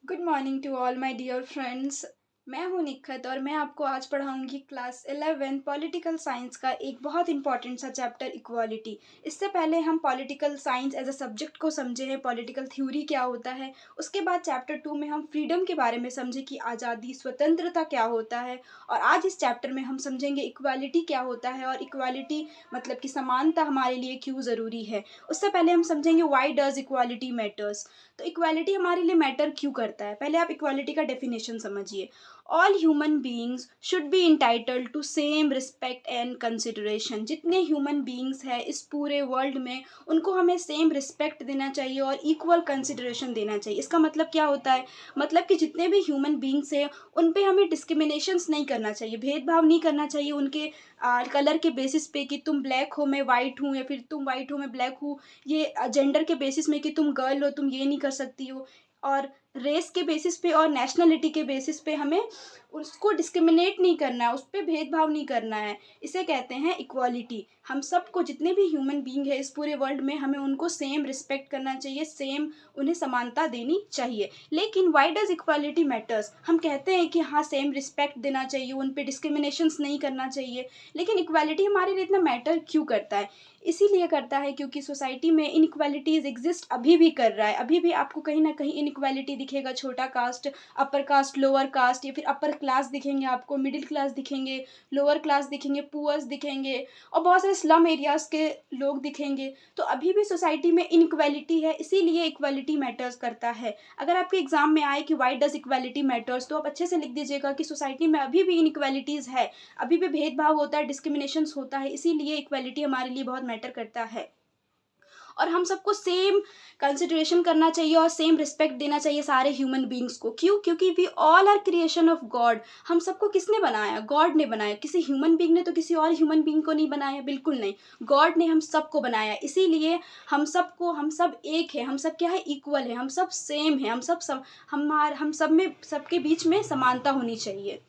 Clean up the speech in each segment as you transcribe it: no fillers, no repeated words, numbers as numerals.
Good morning to all my dear friends. मैं हूं निखत और मैं आपको आज पढ़ाऊंगी क्लास 11 पॉलिटिकल साइंस का एक बहुत इंपॉर्टेंट सा चैप्टर इक्वालिटी। इससे पहले हम political science as a subject को समझे हैं, पॉलिटिकल थ्योरी क्या होता है। उसके बाद चैप्टर 2 में हम फ्रीडम के बारे में समझे कि आज़ादी स्वतंत्रता क्या होता है। और आज इस चैप्टर में हम समझेंगे इक्वालिटी क्या होता है और इक्वालिटी मतलब कि समानता हमारे लिए क्यों ज़रूरी है। उससे पहले हम समझेंगे व्हाई डज इक्वालिटी मैटर्स। तो इक्वालिटी हमारे लिए मैटर क्यों करता है, पहले आप इक्वालिटी का डेफिनेशन समझिए। All human beings should be entitled to same respect and consideration. जितने ह्यूमन बीइंग्स हैं इस पूरे वर्ल्ड में, उनको हमें सेम रिस्पेक्ट देना चाहिए और इक्वल कंसिडरेशन देना चाहिए। इसका मतलब क्या होता है, मतलब कि जितने भी ह्यूमन बीइंग्स हैं उन पे हमें डिस्क्रिमिनेशंस नहीं करना चाहिए, भेदभाव नहीं करना चाहिए उनके कलर के बेसिस पे कि तुम ब्लैक हो मैं वाइट हूँ, या फिर तुम वाइट हो मैं ब्लैक हूँ। ये जेंडर के बेसिस में कि तुम गर्ल हो तुम ये नहीं कर सकती हो। और रेस के बेसिस पे और नेशनलिटी के बेसिस पे हमें उसको डिस्क्रिमिनेट नहीं करना है, उस पर भेदभाव नहीं करना है। इसे कहते हैं इक्वालिटी। हम सबको, जितने भी ह्यूमन बीइंग है इस पूरे वर्ल्ड में, हमें उनको सेम रिस्पेक्ट करना चाहिए, सेम उन्हें समानता देनी चाहिए। लेकिन वाई डज इक्वालिटी मैटर्स, हम कहते हैं कि हाँ सेम रिस्पेक्ट देना चाहिए, उन पे डिस्क्रिमिनेशंस नहीं करना चाहिए, लेकिन इक्वालिटी हमारे लिए इतना मैटर क्यों करता है। इसीलिए करता है क्योंकि सोसाइटी में इनइक्वालिटीज़ एग्जिस्ट अभी भी कर रहा है। अभी भी आपको कहीं ना कहीं इनइक्वालिटी दिखेगा, छोटा cast upper caste lower caste, या फिर अपर क्लास दिखेंगे आपको, मिडिल क्लास दिखेंगे, लोअर क्लास दिखेंगे, पुअर्स दिखेंगे, और बहुत सारे स्लम एरियाज़ के लोग दिखेंगे। तो अभी भी सोसाइटी में इनइक्वालिटी है, इसीलिए इक्वालिटी मैटर्स करता है। अगर आपके एग्जाम में आए कि वाई डज इक्वालिटी मैटर्स, तो आप अच्छे से लिख दीजिएगा कि सोसाइटी में अभी भी इनइक्वालिटीज़ है, अभी भी भेदभाव होता है, डिस्क्रिमिनेशंस होता है, इसीलिए इक्वालिटी हमारे लिए बहुत मैटर करता है। और हम सबको सेम कंसिडरेशन करना चाहिए और सेम रिस्पेक्ट देना चाहिए सारे ह्यूमन बींग्स को। क्यों? क्योंकि we all are creation of God. हम सबको किसने बनाया? गॉड ने बनाया। किसी ह्यूमन बींग ने तो किसी और ह्यूमन बींग को नहीं बनाया, बिल्कुल नहीं। गॉड ने हम सबको बनाया, इसीलिए हम सब एक है, हम सब क्या है, इक्वल है, हम सब सेम है, हम सब में, सबके बीच में समानता होनी चाहिए।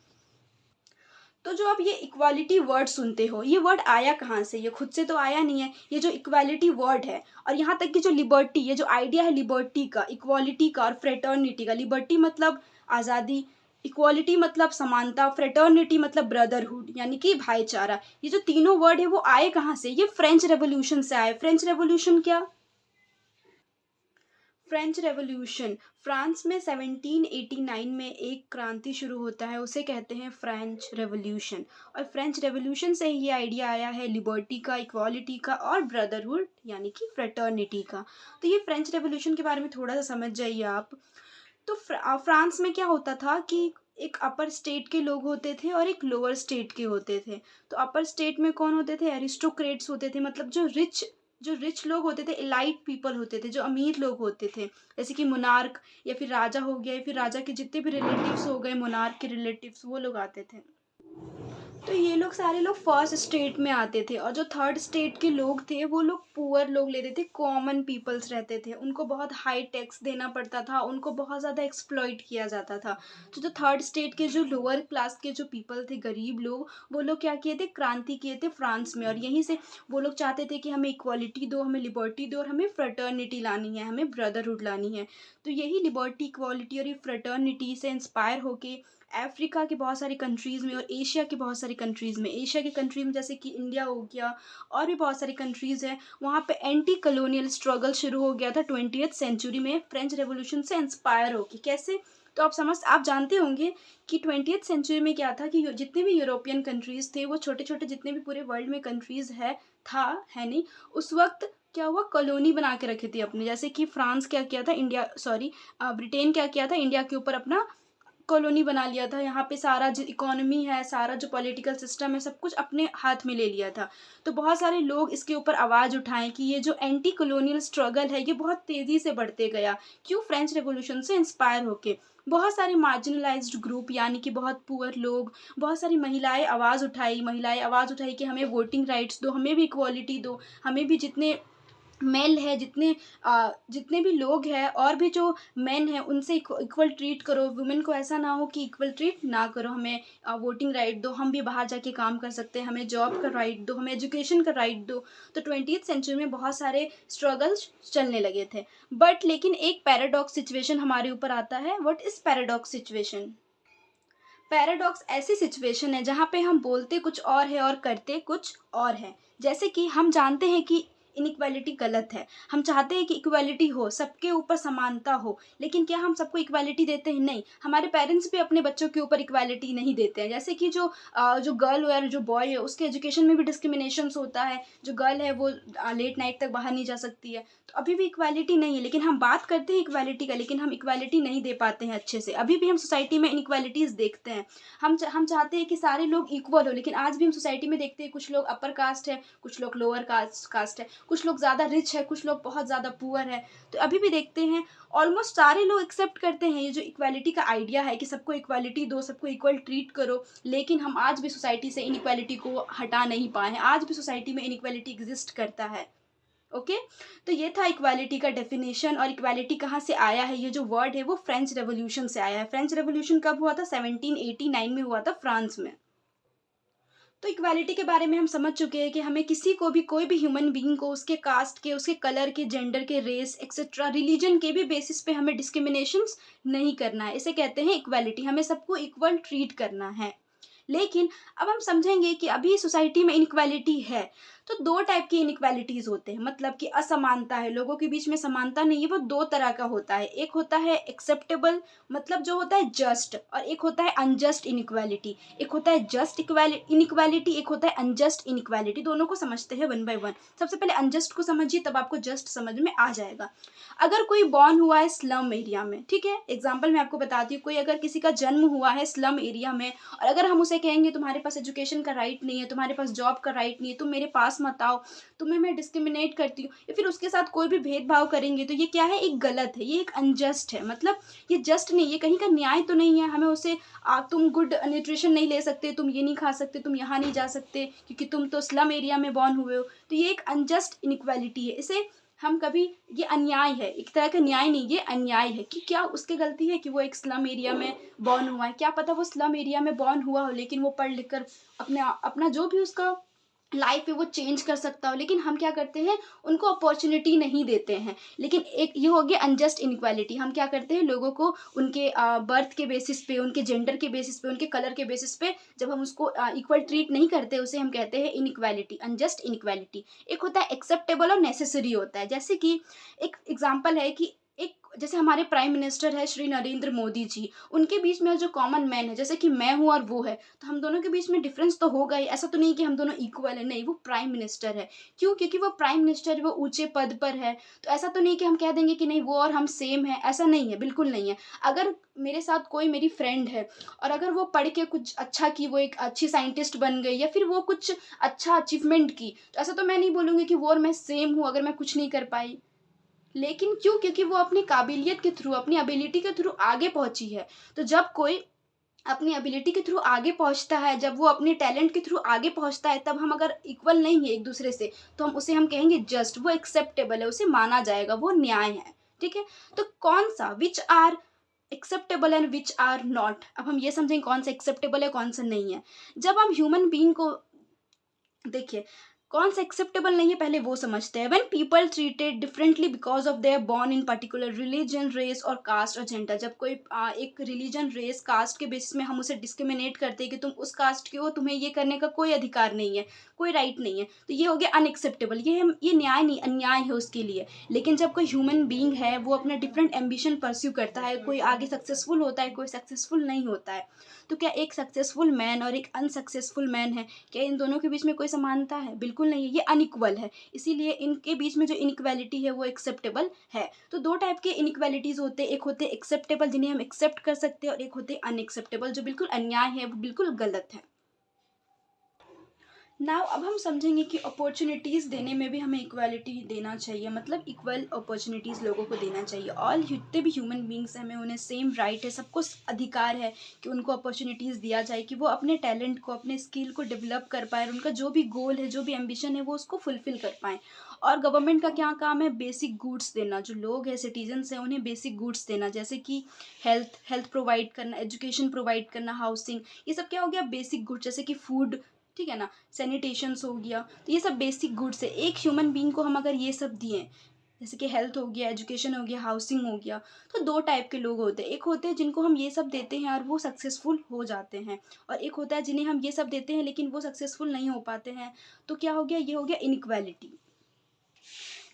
तो जो आप ये इक्वालिटी वर्ड सुनते हो, ये वर्ड आया कहाँ से? ये खुद से तो आया नहीं है। ये जो इक्वालिटी वर्ड है, और यहाँ तक कि जो लिबर्टी, ये जो आइडिया है लिबर्टी का, इक्वालिटी का और फ्रेटर्निटी का। लिबर्टी मतलब आज़ादी, इक्वालिटी मतलब समानता, फ्रेटर्निटी मतलब ब्रदरहुड यानी कि भाईचारा। ये जो तीनों वर्ड है वो आए कहाँ से? ये फ्रेंच रेवोल्यूशन से आए। फ्रेंच रेवोल्यूशन क्या? French revolution. फ्रांस में 1789 में एक क्रांति शुरू होता है, उसे कहते हैं फ्रेंच रेवोल्यूशन। और फ्रेंच रेवोल्यूशन से ही ये आइडिया आया है लिबर्टी का, इक्वालिटी का और ब्रदरहुड यानी कि फ्रेटर्निटी का। तो ये फ्रेंच रेवोल्यूशन के बारे में थोड़ा सा समझ जाइए आप। तो फ्रांस में क्या होता था कि एक अपर स्टेट के लोग होते थे और एक लोअर स्टेट के होते थे। तो अपर स्टेट में कौन होते थे? एरिस्टोक्रेट्स होते थे, मतलब जो रिच लोग होते थे, एलाइट पीपल होते थे, जो अमीर लोग होते थे, जैसे कि मोनार्क, या फिर राजा हो गया, या फिर राजा के जितने भी रिलेटिव्स हो गए, मोनार्क के रिलेटिव्स, वो लोग आते थे। तो ये लोग सारे लोग फर्स्ट स्टेट में आते थे, और जो थर्ड स्टेट के लोग थे वो लोग पुअर लोग लेते थे, कॉमन पीपल्स रहते थे, उनको बहुत हाई टैक्स देना पड़ता था, उनको बहुत ज़्यादा एक्सप्लॉइट किया जाता था। तो जो थर्ड स्टेट के जो लोअर क्लास के जो पीपल थे, गरीब लोग, वो लोग क्या किए थे? क्रांति किए थे फ्रांस में। और यहीं से वो लोग चाहते थे कि हमें इक्वालिटी दो, हमें लिबर्टी दो, और हमें फ्रेटर्निटी लानी है, हमें ब्रदरहुड लानी है। तो यही लिबर्टी, इक्वालिटी और ये फ्रेटर्निटी से इंस्पायर होके अफ्रीका की बहुत सारी कंट्रीज़ में और एशिया की बहुत सारी कंट्रीज़ में, एशिया की कंट्री में जैसे कि इंडिया हो गया, और भी बहुत सारी कंट्रीज़ हैं, वहाँ पे एंटी कलोनियल स्ट्रगल शुरू हो गया था 20th सेंचुरी में, फ्रेंच रेवोल्यूशन से इंस्पायर होके। कैसे? तो आप जानते होंगे कि 20th सेंचुरी में क्या था कि जितने भी यूरोपियन कंट्रीज़ थे, वो छोटे छोटे जितने भी पूरे वर्ल्ड में कंट्रीज़ है नहीं, उस वक्त क्या हुआ, कॉलोनी बना के रखे थे अपने। जैसे कि फ्रांस क्या किया था, ब्रिटेन क्या किया था, इंडिया के ऊपर अपना कॉलोनी बना लिया था। यहाँ पे सारा जो इकोनॉमी है, सारा जो पॉलिटिकल सिस्टम है, सब कुछ अपने हाथ में ले लिया था। तो बहुत सारे लोग इसके ऊपर आवाज़ उठाएं कि ये जो एंटी कॉलोनियल स्ट्रगल है ये बहुत तेज़ी से बढ़ते गया। क्यों? फ्रेंच रेवोल्यूशन से इंस्पायर होके बहुत सारे मार्जिनलाइज्ड ग्रुप यानी कि बहुत पुअर लोग, बहुत सारी महिलाएं आवाज़ उठाई कि हमें वोटिंग राइट्स दो, हमें भी इक्वालिटी दो, हमें भी जितने मेल है, जितने भी लोग हैं और भी जो मेन हैं उनसे इक्वल ट्रीट करो। वुमेन को ऐसा ना हो कि इक्वल ट्रीट ना करो। हमें वोटिंग राइट दो, हम भी बाहर जाके काम कर सकते हैं, हमें जॉब का राइट दो, हमें एजुकेशन का राइट दो। तो 20th सेंचुरी में बहुत सारे स्ट्रगल्स चलने लगे थे। बट लेकिन एक पैराडॉक्स सिचुएशन हमारे ऊपर आता है। What is paradox situation? Paradox ऐसी सिचुएशन है जहाँ पे हम बोलते कुछ और है और करते कुछ और है। जैसे कि हम जानते हैं कि इनइक्वालिटी गलत है, हम चाहते हैं कि इक्वालिटी हो, सबके ऊपर समानता हो, लेकिन क्या हम सबको इक्वालिटी देते हैं? नहीं। हमारे पेरेंट्स भी अपने बच्चों के ऊपर इक्वालिटी नहीं देते हैं। जैसे कि जो गर्ल है और जो बॉय है उसके एजुकेशन में भी डिस्क्रिमिनेशंस होता है। जो गर्ल है वो लेट नाइट तक बाहर नहीं जा सकती है। तो अभी भी इक्वालिटी नहीं है, लेकिन हम बात करते हैं इक्वालिटी का, लेकिन हम इक्वालिटी नहीं दे पाते हैं अच्छे से। अभी भी हम सोसाइटी में इनइक्वालिटीज़ देखते हैं। हम चाहते हैं कि सारे लोग इक्वल हो, लेकिन आज भी हम सोसाइटी में देखते हैं कुछ लोग अपर कास्ट है, कुछ लोग लोअर कास्ट है, कुछ लोग ज़्यादा रिच है, कुछ लोग बहुत ज़्यादा पुअर है। तो अभी भी देखते हैं ऑलमोस्ट सारे लोग एक्सेप्ट करते हैं ये जो इक्वालिटी का आइडिया है कि सबको इक्वालिटी दो, सबको इक्वल ट्रीट करो, लेकिन हम आज भी सोसाइटी से इनइक्वालिटी को हटा नहीं पाए हैं। आज भी सोसाइटी में इनइक्वालिटी एग्जिस्ट करता है। ओके। तो ये था इक्वालिटी का डेफिनेशन। और इक्वालिटी कहाँ से आया है? ये जो वर्ड है वो फ्रेंच रेवोल्यूशन से आया है। फ्रेंच रेवोल्यूशन कब हुआ था? 1789 में हुआ था, फ्रांस में। तो इक्वालिटी के बारे में हम समझ चुके हैं कि हमें किसी को भी, कोई भी ह्यूमन बीइंग को उसके कास्ट के, उसके कलर के, जेंडर के, रेस एक्सेट्रा, रिलीजन के भी बेसिस पे हमें डिस्क्रिमिनेशंस नहीं करना है। इसे कहते हैं इक्वालिटी। हमें सबको इक्वल ट्रीट करना है। लेकिन अब हम समझेंगे कि अभी सोसाइटी में इनइक्वालिटी है। तो दो टाइप की इनइक्वालिटीज होते हैं, मतलब कि असमानता है, लोगों के बीच में समानता नहीं है, वो दो तरह का होता है। एक होता है एक्सेप्टेबल, मतलब जो होता है जस्ट, और एक होता है अनजस्ट इनइक्वालिटी। एक होता है जस्ट इनइक्वालिटी, एक होता है अनजस्ट इनइक्वालिटी। दोनों को समझते हैं वन बाय वन। सबसे पहले अनजस्ट को समझिए, तब आपको जस्ट समझ में आ जाएगा। अगर कोई बॉर्न हुआ है स्लम एरिया में, ठीक है, एग्जाम्पल मैं आपको बताती हूँ, कोई अगर किसी का जन्म हुआ है स्लम एरिया में, और अगर हम उसे कहेंगे तुम्हारे पास एजुकेशन का राइट नहीं है, तुम्हारे पास जॉब का राइट नहीं है, तुम मेरे पास मत आओ, तुम्हें मैं डिस्क्रिमिनेट करती हूँ, या फिर उसके साथ कोई भी भेदभाव करेंगे, तो ये क्या है? एक गलत है, ये एक अनजस्ट है। मतलब ये जस्ट नहीं, ये कहीं का न्याय तो नहीं है। हमें उसे तुम गुड न्यूट्रिशन नहीं ले सकते, तुम ये नहीं खा सकते, तुम यहाँ नहीं जा सकते क्योंकि तुम तो स्लम एरिया में बॉर्न हुए हो। तो ये एक अनजस्ट इनइक्वालिटी है। इसे हम कभी, ये अन्याय है, एक तरह का न्याय नहीं, ये अन्याय है कि क्या उसकी गलती है कि वो एक स्लम एरिया में बॉर्न हुआ है? क्या पता वो स्लम एरिया में बॉर्न हुआ हो, लेकिन वो पढ़ लिख कर अपना जो भी उसका लाइफ है वो चेंज कर सकता हो, लेकिन हम क्या करते हैं? उनको अपॉर्चुनिटी नहीं देते हैं। लेकिन एक ये हो गया अनजस्ट इनइक्वालिटी। हम क्या करते हैं? लोगों को उनके बर्थ के बेसिस पे, उनके जेंडर के बेसिस पे, उनके कलर के बेसिस पे जब हम उसको इक्वल ट्रीट नहीं करते, उसे हम कहते हैं इनइक्वालिटी, अनजस्ट इनइक्वालिटी। एक होता है एक्सेप्टेबल और नेसेसरी होता है। जैसे कि एक एग्जाम्पल है कि एक, जैसे हमारे प्राइम मिनिस्टर है श्री नरेंद्र मोदी जी, उनके बीच में जो कॉमन मैन है, जैसे कि मैं हूँ और वो है, तो हम दोनों के बीच में डिफरेंस तो होगा ही। ऐसा तो नहीं कि हम दोनों इक्वल है, नहीं, वो प्राइम मिनिस्टर है। क्यों? क्योंकि वो प्राइम मिनिस्टर है, वो ऊंचे पद पर है। तो ऐसा तो नहीं कि हम कह देंगे कि नहीं, वो और हम सेम है, ऐसा नहीं है, बिल्कुल नहीं है। अगर मेरे साथ कोई मेरी फ्रेंड है और अगर वो पढ़ के कुछ अच्छा की, वो एक अच्छी साइंटिस्ट बन गई, या फिर वो कुछ अच्छा अचीवमेंट की, तो ऐसा तो मैं नहीं बोलूँगी कि वो और मैं सेम हूँ अगर मैं कुछ नहीं कर पाई। लेकिन क्यों? क्योंकि वो अपनी काबिलियत के थ्रू, अपनी एबिलिटी के थ्रू आगे पहुंची है। तो जब कोई अपनी एबिलिटी के थ्रू आगे पहुंचता है, जब वो अपने टैलेंट के थ्रू आगे पहुंचता है, तब हम अगर इक्वल नहीं है एक दूसरे से, तो हम कहेंगे जस्ट, वो एक्सेप्टेबल है, उसे माना जाएगा, वो न्याय है। ठीक है। तो कौन सा, which are acceptable and which are not, अब हम ये समझेंगे कौन सा एक्सेप्टेबल है, कौन सा नहीं है। जब हम ह्यूमन बीइंग को देखिए, कौन सा एक्सेप्टेबल नहीं है पहले वो समझते हैं। When people treated differently because of their born in particular religion, race और कास्ट और जेंडर। जब कोई एक रिलीजन, रेस, कास्ट के बेसिस में हम उसे डिस्क्रिमिनेट करते हैं कि तुम उस कास्ट के हो, तुम्हें ये करने का कोई अधिकार नहीं है, कोई राइट नहीं है, तो ये हो गया अनएक्सेप्टेबल। ये न्याय नहीं, अन्याय है उसके लिए। लेकिन जब कोई ह्यूमन बीइंग है, वो अपना डिफरेंट एम्बिशन परस्यू करता है, कोई आगे सक्सेसफुल होता है, कोई सक्सेसफुल नहीं होता है, तो क्या एक सक्सेसफुल मैन और एक अनसक्सेसफुल मैन है, क्या इन दोनों के बीच में कोई समानता है? बिल्कुल नहीं है, ये अनइक्वल है। इसीलिए इनके बीच में जो इनइक्वालिटी है वो एक्सेप्टेबल है। तो दो टाइप के इनइक्वालिटीज होते हैं, एक होते हैं एक्सेप्टेबल जिन्हें हम एक्सेप्ट कर सकते हैं, और एक होते हैं अनएक्सेप्टेबल जो बिल्कुल अन्याय है, वो बिल्कुल गलत है। नाउ अब हम समझेंगे कि अपॉर्चुनिटीज़ देने में भी हमें इक्वालिटी देना चाहिए, मतलब इक्वल अपॉर्चुनिटीज़ लोगों को देना चाहिए। ऑल जितने भी ह्यूमन बींग्स हैं, हमें उन्हें सेम राइट है, सबको अधिकार है कि उनको अपॉर्चुनिटीज़ दिया जाए, कि वो अपने टैलेंट को, अपने स्किल को डेवलप कर पाए, और उनका जो भी गोल है, जो भी एम्बिशन है, वो उसको फुलफिल कर पाएँ। और गवर्नमेंट का क्या काम है, बेसिक गुड्स देना, जो लोग हैं सिटीजन्स हैं उन्हें बेसिक गुड्स देना, जैसे कि हेल्थ हेल्थ प्रोवाइड करना, एजुकेशन प्रोवाइड करना, हाउसिंग, ये सब क्या हो गया बेसिक गुड्स, जैसे कि फूड, ठीक है ना, सैनिटेशंस हो गया, तो ये सब बेसिक गुड्स है। एक ह्यूमन बीइंग को हम अगर ये सब दिए, जैसे कि हेल्थ हो गया, एजुकेशन हो गया, हाउसिंग हो गया, तो दो टाइप के लोग होते हैं, एक होते हैं जिनको हम ये सब देते हैं और वो सक्सेसफुल हो जाते हैं, और एक होता है जिन्हें हम ये सब देते हैं लेकिन वो सक्सेसफुल नहीं हो पाते हैं। तो क्या हो गया, ये हो गया इनइक्वालिटी।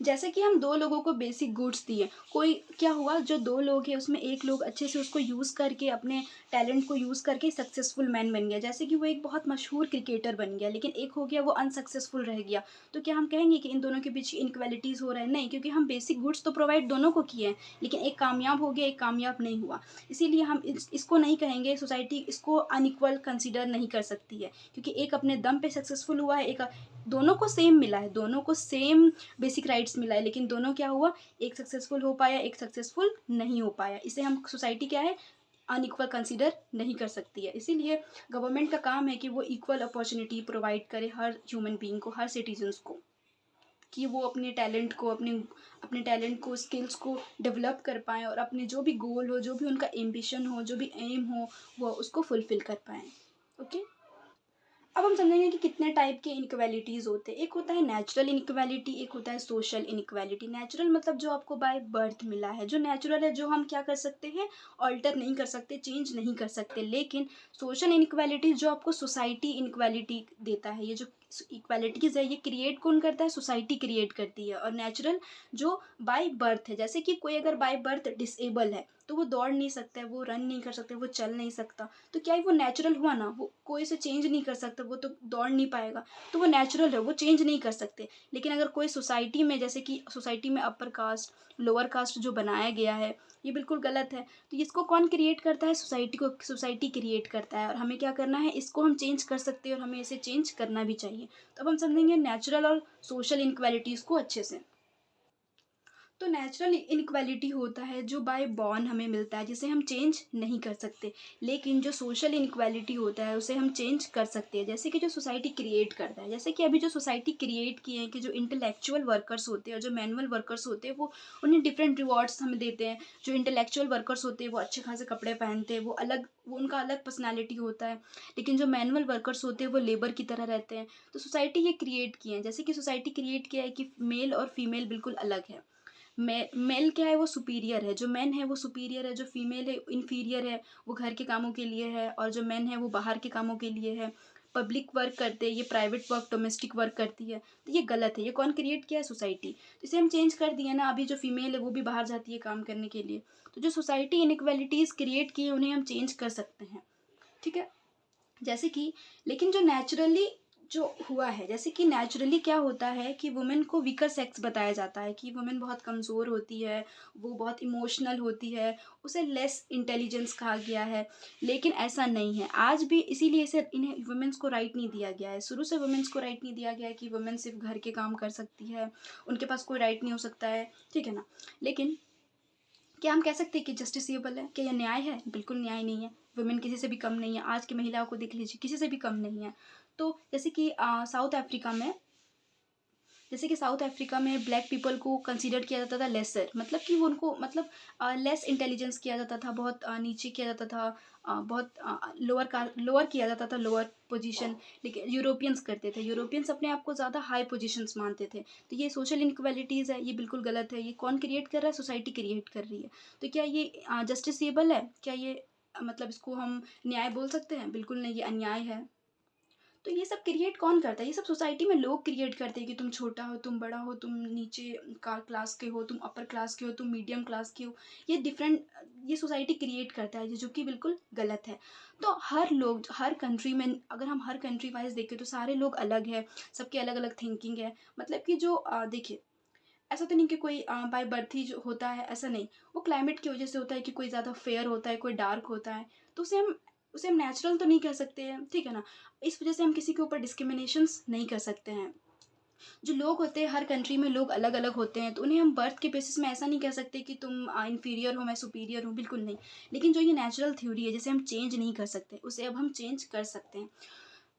जैसे कि हम दो लोगों को बेसिक गुड्स दिए, कोई क्या हुआ, जो दो लोग हैं उसमें एक लोग अच्छे से उसको यूज़ करके अपने टैलेंट को यूज़ करके सक्सेसफुल मैन बन गया, जैसे कि वो एक बहुत मशहूर क्रिकेटर बन गया, लेकिन एक हो गया वो अनसक्सेसफुल रह गया। तो क्या हम कहेंगे कि इन दोनों के बीच इनक्वालिटीज़ हो रहा है? नहीं, क्योंकि हम बेसिक गुड्स तो प्रोवाइड दोनों को किए हैं, लेकिन एक कामयाब हो गया, एक कामयाब नहीं हुआ। इसीलिए हम इसको नहीं कहेंगे, सोसाइटी इसको अनइक्वल कंसिडर नहीं कर सकती है, क्योंकि एक अपने दम पे सक्सेसफुल हुआ है, एक दोनों को सेम मिला है, दोनों को सेम बेसिक राइट्स मिला है, लेकिन दोनों क्या हुआ, एक सक्सेसफुल हो पाया, एक सक्सेसफुल नहीं हो पाया। इसे हम सोसाइटी क्या है, अनइक्वल कंसीडर नहीं कर सकती है। इसीलिए गवर्नमेंट का काम है कि वो इक्वल अपॉर्चुनिटी प्रोवाइड करे हर ह्यूमन बीइंग को, हर सिटीजन्स को, कि वो अपने टैलेंट को, अपने टैलेंट को, स्किल्स को डेवलप कर पाएँ और अपने जो भी गोल हो, जो भी उनका एम्बिशन हो, जो भी एम हो, वो उसको फुलफिल कर पाएँ। ओके। अब हम समझेंगे कि कितने टाइप के इनक्वालिटीज़ होते हैं। एक होता है नेचुरल इनक्वालिटी, एक होता है सोशल इनक्वालिटी। नेचुरल मतलब जो आपको बाय बर्थ मिला है, जो नेचुरल है, जो हम क्या कर सकते हैं, ऑल्टर नहीं कर सकते, चेंज नहीं कर सकते। लेकिन सोशल इनक्वालिटी जो आपको सोसाइटी इनक्वालिटी देता है, ये जो इक्वालिटीज़ है ये क्रिएट कौन करता है, सोसाइटी क्रिएट करती है। और नेचुरल जो बाय बर्थ है, जैसे कि कोई अगर बाय बर्थ डिसेबल है तो वो दौड़ नहीं सकता है, वो रन नहीं कर सकता, वो चल नहीं सकता, तो क्या है, वो नेचुरल हुआ ना, वो कोई से चेंज नहीं कर सकता, वो तो दौड़ नहीं पाएगा, तो वो नेचुरल है, वो चेंज नहीं कर सकते। लेकिन अगर कोई सोसाइटी में, जैसे कि सोसाइटी में अपर कास्ट, लोअर कास्ट जो बनाया गया है, ये बिल्कुल गलत है, तो इसको कौन क्रिएट करता है, सोसाइटी को, सोसाइटी क्रिएट करता है। और हमें क्या करना है, इसको हम चेंज कर सकते हैं और हमें इसे चेंज करना भी चाहिए। तो अब हम समझेंगे नेचुरल और सोशल इनक्वालिटीज़ को अच्छे से। तो नेचुरल इनक्वालिटी होता है जो बाय बॉर्न हमें मिलता है, जिसे हम चेंज नहीं कर सकते। लेकिन जो सोशल इनक्वालिटी होता है उसे हम चेंज कर सकते हैं, जैसे कि जो सोसाइटी क्रिएट करता है। जैसे कि अभी जो सोसाइटी क्रिएट की है कि जो इंटेलेक्चुअल वर्कर्स होते हैं और जो मैनुअल वर्कर्स होते हैं, वो उन्हें डिफरेंट रिवॉर्ड्स हमें देते हैं। जो इंटेलेक्चुअल वर्कर्स होते हैं वो अच्छे खासे कपड़े पहनते हैं, वो उनका अलग पर्सनैलिटी होता है। लेकिन जो मैनुअल वर्कर्स होते हैं वो लेबर की तरह रहते हैं। तो सोसाइटी ये क्रिएट की है, जैसे कि सोसाइटी क्रिएट किया है कि मेल और फीमेल बिल्कुल अलग है। मेल क्या है, वो सुपीरियर है, जो मेन है वो सुपीरियर है, जो फीमेल है इन्फीरियर है, वो घर के कामों के लिए है, और जो मेन है वो बाहर के कामों के लिए है। पब्लिक वर्क करते हैं, ये प्राइवेट वर्क, डोमेस्टिक वर्क करती है। तो ये गलत है, ये कौन क्रिएट किया है, सोसाइटी। तो इसे हम चेंज कर दिए ना, अभी जो फीमेल है वो भी बाहर जाती है काम करने के लिए। तो जो सोसाइटी इनइक्वालिटीज़ क्रिएट की है उन्हें हम चेंज कर सकते हैं, ठीक है। जैसे कि, लेकिन जो नेचुरली जो हुआ है, जैसे कि नेचुरली क्या होता है कि वुमेन को वीकर सेक्स बताया जाता है, कि वुमेन बहुत कमज़ोर होती है, वो बहुत इमोशनल होती है, उसे लेस इंटेलिजेंस कहा गया है। लेकिन ऐसा नहीं है आज भी, इसीलिए इसे इन्हें वुमेन्स को राइट नहीं दिया गया है। शुरू से वुमेन्स को राइट नहीं दिया गया है कि वुमेन सिर्फ घर के काम कर सकती है, उनके पास कोई राइट नहीं हो सकता है, ठीक है ना। लेकिन क्या हम कह सकते हैं कि जस्टिसेबल है, क्या यह न्याय है? बिल्कुल न्याय नहीं है। वुमेन किसी से भी कम नहीं है, आज की महिलाओं को देख लीजिए, किसी से भी कम नहीं है। तो जैसे कि साउथ अफ्रीका में ब्लैक पीपल को कंसीडर किया जाता था लेसर, मतलब कि वो उनको, मतलब लेस इंटेलिजेंस किया जाता था, बहुत नीचे किया जाता था, बहुत लोअर किया जाता था, लोअर पोजीशन। लेकिन यूरोपियंस करते थे, यूरोपियंस अपने आप को ज़्यादा हाई पोजीशंस मानते थे। तो ये सोशल इनक्वालिटीज़ है, ये बिल्कुल गलत है। ये कौन क्रिएट कर रहा है, सोसाइटी क्रिएट कर रही है। तो क्या ये जस्टिसेबल है, क्या ये मतलब इसको हम न्याय बोल सकते हैं? बिल्कुल नहीं, ये अन्याय है। तो ये सब क्रिएट कौन करता है, ये सब सोसाइटी में लोग क्रिएट करते हैं, कि तुम छोटा हो, तुम बड़ा हो, तुम नीचे का क्लास के हो, तुम अपर क्लास के हो, तुम मीडियम क्लास के हो। ये डिफरेंट, ये सोसाइटी क्रिएट करता है, जो कि बिल्कुल गलत है। तो हर लोग, हर कंट्री में, अगर हम हर कंट्री वाइज देखें तो सारे लोग अलग है, सबके अलग अलग थिंकिंग है। मतलब कि जो देखिए, ऐसा तो नहीं कि कोई बाय बर्थ ही जो होता है, ऐसा नहीं। वो क्लाइमेट की वजह से होता है, कि कोई ज़्यादा फेयर होता है, कोई डार्क होता है, तो उसे हम नेचुरल तो नहीं कह सकते हैं, ठीक है ना। इस वजह से हम किसी के ऊपर डिस्क्रिमिनेशंस नहीं कर सकते हैं। जो लोग होते हैं, हर कंट्री में लोग अलग अलग होते हैं, तो उन्हें हम बर्थ के बेसिस में ऐसा नहीं कह सकते कि तुम इन्फीरियर हो, मैं सुपीरियर हूँ, बिल्कुल नहीं। लेकिन जो ये नेचुरल थ्योरी है, जिसे हम चेंज नहीं कर सकते, उसे अब हम चेंज कर सकते हैं।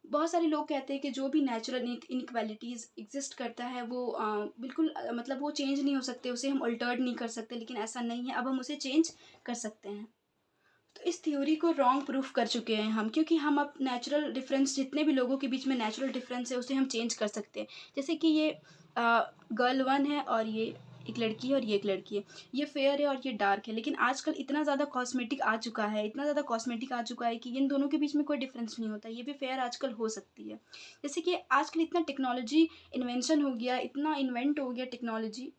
बहुत सारे लोग कहते हैं कि जो भी नेचुरल इनइक्वालिटीज़ एग्जिस्ट करता है वो बिल्कुल मतलब वो चेंज नहीं हो सकते, उसे हम अल्टर्ड नहीं कर सकते, लेकिन ऐसा नहीं है, अब हम उसे चेंज कर सकते हैं। तो इस थ्योरी को रॉन्ग प्रूफ कर चुके हैं हम, क्योंकि हम अब नेचुरल डिफरेंस, जितने भी लोगों के बीच में नेचुरल डिफरेंस है उसे हम चेंज कर सकते हैं। जैसे कि ये गर्ल वन है और ये एक लड़की है और ये एक लड़की है, ये फेयर है और ये डार्क है, लेकिन आजकल इतना ज़्यादा कॉस्मेटिक आ चुका है, इतना ज़्यादा कॉस्मेटिक आ चुका है कि इन दोनों के बीच में कोई डिफरेंस नहीं होता, ये भी फेयर आजकल हो सकती है। जैसे कि आजकल इतना टेक्नोलॉजी इन्वेंशन हो गया, इतना इन्वेंट हो गया टेक्नोलॉजी,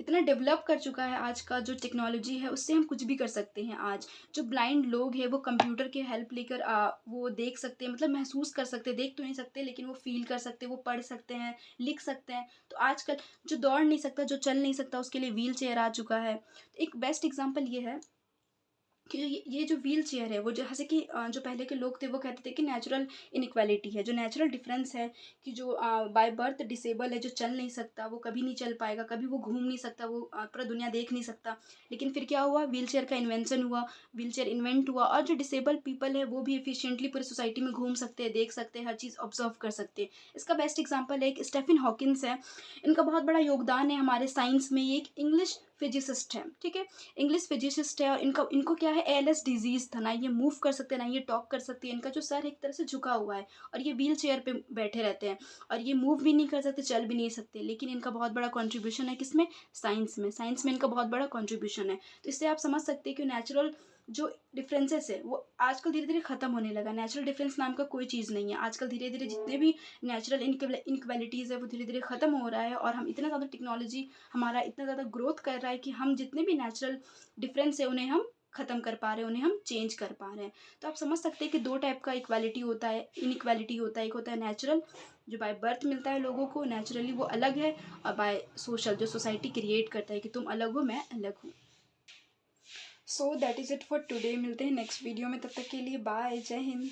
इतना डेवलप कर चुका है आज का जो टेक्नोलॉजी है, उससे हम कुछ भी कर सकते हैं आज। जो ब्लाइंड लोग हैं वो कंप्यूटर के हेल्प लेकर वो देख सकते हैं, मतलब महसूस कर सकते हैं, देख तो नहीं सकते लेकिन वो फ़ील कर सकते हैं, वो पढ़ सकते हैं, लिख सकते हैं। तो आजकल जो दौड़ नहीं सकता, जो चल नहीं सकता, उसके लिए व्हील चेयर आ चुका है। तो एक बेस्ट एग्ज़ाम्पल ये है कि ये जो व्हील चेयर है, वो जैसे कि जो पहले के लोग थे वो कहते थे कि नेचुरल इनइक्वालिटी है, जो नेचुरल डिफरेंस है कि जो बाय बर्थ डिसेबल है, जो चल नहीं सकता, वो कभी नहीं चल पाएगा, कभी वो घूम नहीं सकता, वो पूरा दुनिया देख नहीं सकता। लेकिन फिर क्या हुआ, व्हील चेयर का इन्वेंशन हुआ, व्हील चेयर इन्वेंट हुआ, और जो डिसेबल पीपल है वो भी एफिशिएंटली पूरी सोसाइटी में घूम सकते हैं, देख सकते हैं, हर चीज़ ऑब्जर्व कर सकते हैं। इसका बेस्ट एग्जाम्पल है एक स्टेफन हॉकिंस है। इनका बहुत बड़ा योगदान है हमारे साइंस में। ये एक इंग्लिश फिजिसिस्ट है, ठीक है, इंग्लिश फिजिसिस्ट है, और इनको क्या है, एएलएस डिजीज़ था, ना ये मूव कर सकते हैं ना ये टॉक कर सकती है, इनका जो सर एक तरह से झुका हुआ है, और ये व्हील चेयर पे बैठे रहते हैं, और ये मूव भी नहीं कर सकते, चल भी नहीं सकते, लेकिन इनका बहुत बड़ा कंट्रीब्यूशन है किसमें, साइंस में इनका बहुत बड़ा कंट्रीब्यूशन है। तो इससे आप समझ सकते हैं कि नेचुरल जो डिफरेंसेस है वो आजकल धीरे धीरे ख़त्म होने लगा। नेचुरल डिफरेंस नाम का कोई चीज़ नहीं है आजकल, धीरे धीरे जितने भी नेचुरल इनक्वालिटीज़ है वो धीरे धीरे ख़त्म हो रहा है, और हम इतना ज़्यादा टेक्नोलॉजी हमारा इतना ज़्यादा ग्रोथ कर रहा है कि हम जितने भी नेचुरल डिफरेंस है उन्हें हम ख़त्म कर पा रहे हैं, उन्हें हम चेंज कर पा रहे हैं। तो आप समझ सकते हैं कि दो टाइप का इक्वालिटी होता है, इनइक्वालिटी होता है। एक होता है नेचुरल, जो बाय बर्थ मिलता है लोगों को, नेचुरली वो अलग है, और बाय सोशल, जो सोसाइटी क्रिएट करता है कि तुम अलग हो, मैं अलग हूँ। So that is it for today. मिलते हैं नेक्स्ट वीडियो में, तब तक के लिए बाय, जय हिंद।